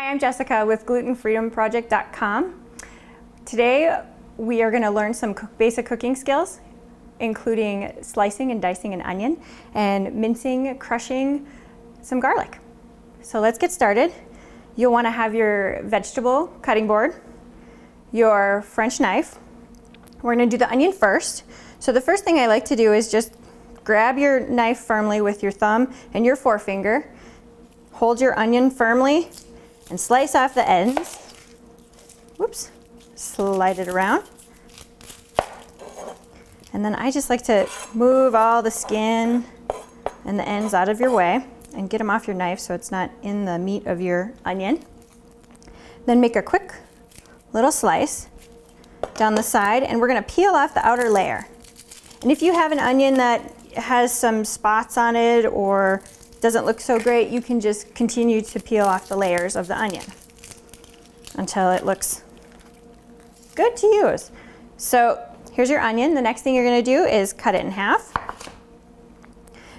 Hi, I'm Jessica with glutenfreedomproject.com. Today we are going to learn some basic cooking skills, including slicing and dicing an onion and mincing, crushing some garlic. So let's get started. You'll want to have your vegetable cutting board, your French knife. We're going to do the onion first. So the first thing I like to do is just grab your knife firmly with your thumb and your forefinger. Hold your onion firmly and slice off the ends. Whoops, slide it around. And then I just like to move all the skin and the ends out of your way and get them off your knife so it's not in the meat of your onion. Then make a quick little slice down the side, and we're gonna peel off the outer layer. And if you have an onion that has some spots on it or doesn't look so great, you can just continue to peel off the layers of the onion until it looks good to use. So here's your onion. The next thing you're going to do is cut it in half.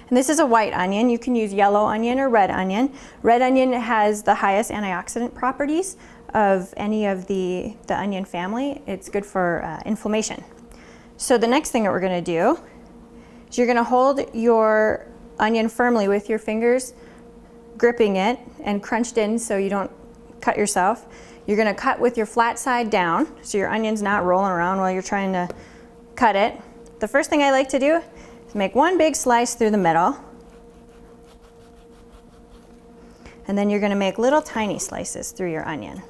And this is a white onion. You can use yellow onion or red onion. Red onion has the highest antioxidant properties of any of the onion family. It's good for inflammation. So the next thing that we're going to do is you're going to hold your onion firmly with your fingers, gripping it and crunched in so you don't cut yourself. You're going to cut with your flat side down so your onion's not rolling around while you're trying to cut it. The first thing I like to do is make one big slice through the middle, and then you're going to make little tiny slices through your onion.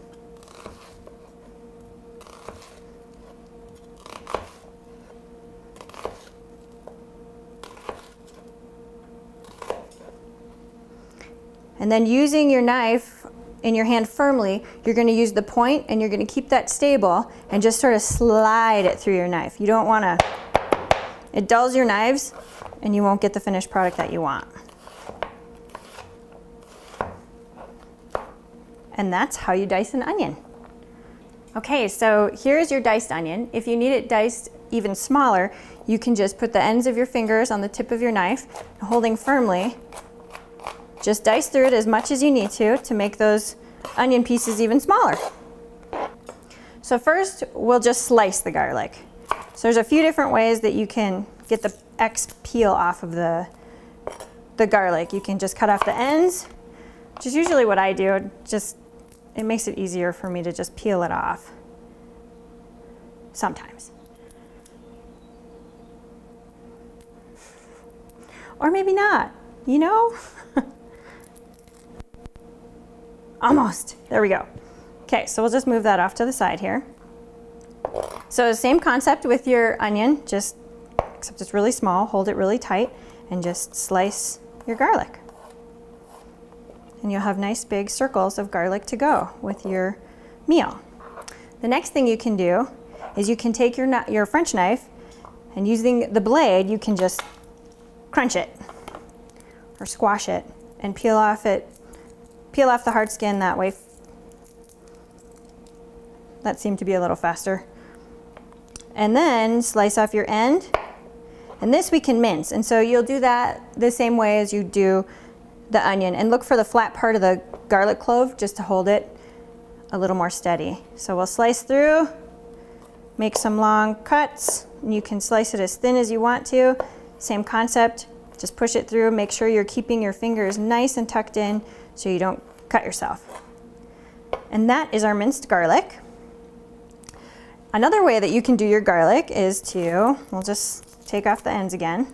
And then using your knife in your hand firmly, you're going to use the point and you're going to keep that stable and just sort of slide it through your knife. You don't want to, it dulls your knives and you won't get the finished product that you want. And that's how you dice an onion. Okay, so here's your diced onion. If you need it diced even smaller, you can just put the ends of your fingers on the tip of your knife, holding firmly. Just dice through it as much as you need to make those onion pieces even smaller. So first, we'll just slice the garlic. So there's a few different ways that you can get the peel off of the garlic. You can just cut off the ends, which is usually what I do. It makes it easier for me to just peel it off sometimes. Or maybe not, you know? Almost, there we go. Okay, so we'll just move that off to the side here. So same concept with your onion, except it's really small, hold it really tight, and just slice your garlic. And you'll have nice big circles of garlic to go with your meal. The next thing you can do is you can take your French knife, and using the blade, you can just crunch it or squash it and peel off the hard skin that way. That seemed to be a little faster. And then slice off your end. And this we can mince. And so you'll do that the same way as you do the onion. And look for the flat part of the garlic clove just to hold it a little more steady. So we'll slice through, make some long cuts, and you can slice it as thin as you want to. Same concept, just push it through, make sure you're keeping your fingers nice and tucked in so you don't cut yourself. And that is our minced garlic. Another way that you can do your garlic is we'll just take off the ends again.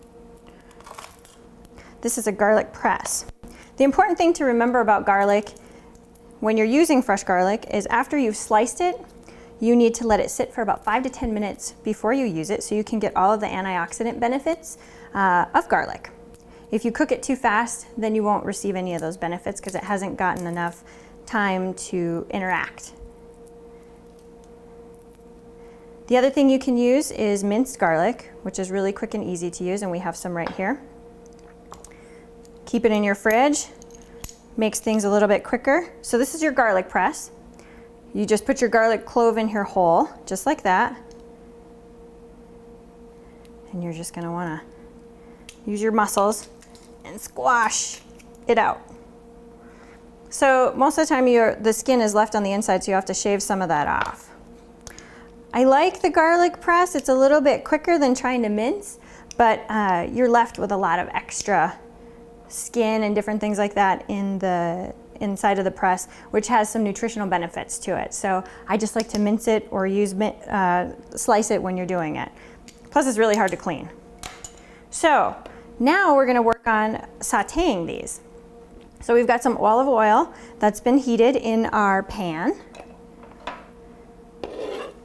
This is a garlic press. The important thing to remember about garlic when you're using fresh garlic is after you've sliced it, you need to let it sit for about 5 to 10 minutes before you use it so you can get all of the antioxidant benefits of garlic. If you cook it too fast, then you won't receive any of those benefits because it hasn't gotten enough time to interact. The other thing you can use is minced garlic, which is really quick and easy to use, and we have some right here. Keep it in your fridge, makes things a little bit quicker. So this is your garlic press. You just put your garlic clove in here whole, just like that. And you're just gonna wanna use your muscles and squash it out. So most of the time the skin is left on the inside, so you have to shave some of that off. I like the garlic press. It's a little bit quicker than trying to mince, but you're left with a lot of extra skin and different things like that in the inside of the press, which has some nutritional benefits to it. So I just like to mince it or slice it when you're doing it. Plus it's really hard to clean. So now we're gonna work on sauteing these. So we've got some olive oil that's been heated in our pan.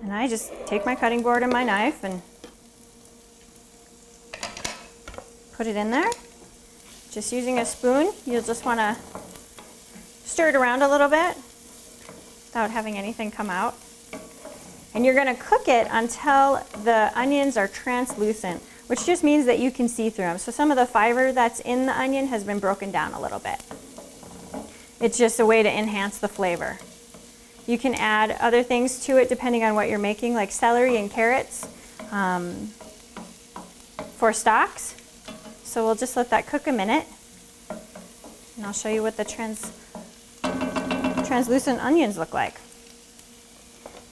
And I just take my cutting board and my knife and put it in there. Just using a spoon, you'll just want to stir it around a little bit without having anything come out. And you're going to cook it until the onions are translucent, which just means that you can see through them. So some of the fiber that's in the onion has been broken down a little bit. It's just a way to enhance the flavor. You can add other things to it depending on what you're making, like celery and carrots for stocks. So we'll just let that cook a minute, and I'll show you what the translucent onions look like.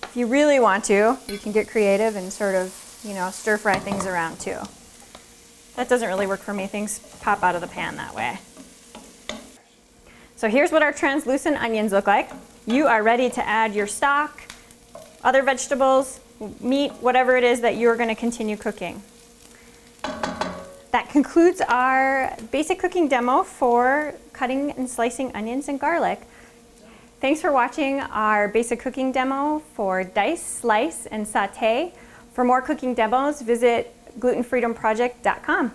If you really want to, you can get creative and sort of, stir fry things around too. That doesn't really work for me. Things pop out of the pan that way. So here's what our translucent onions look like. You are ready to add your stock, other vegetables, meat, whatever it is that you're going to continue cooking. That concludes our basic cooking demo for cutting and slicing onions and garlic. Thanks for watching our basic cooking demo for dice, slice, and saute. For more cooking demos, visit glutenfreedomproject.com.